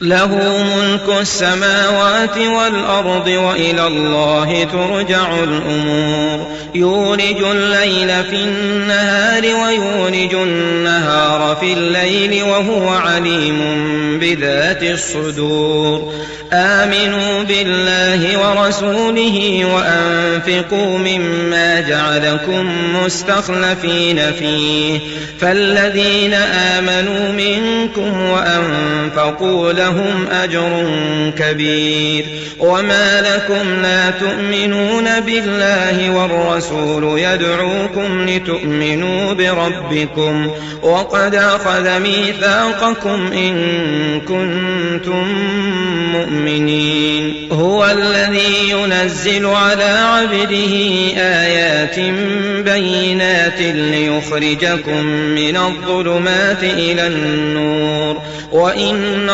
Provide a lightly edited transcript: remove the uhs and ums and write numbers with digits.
له ملك السماوات والأرض وإلى الله ترجع الأمور يولج الليل في النهار ويولج النهار في الليل وهو عليم بذات الصدور آمنوا بالله ورسوله وأنفقوا مما جعلكم مستخلفين فيه فالذين آمنوا منكم وأنفقوا لهم أجر كبير وما لكم لا تؤمنون بالله والرسول يدعوكم لتؤمنوا بربكم وقد أخذ ميثاقكم إن كنتم مؤمنين هو الذي ينزل على عبده آيات بينات ليخرجكم من الظلمات إلى النور وإن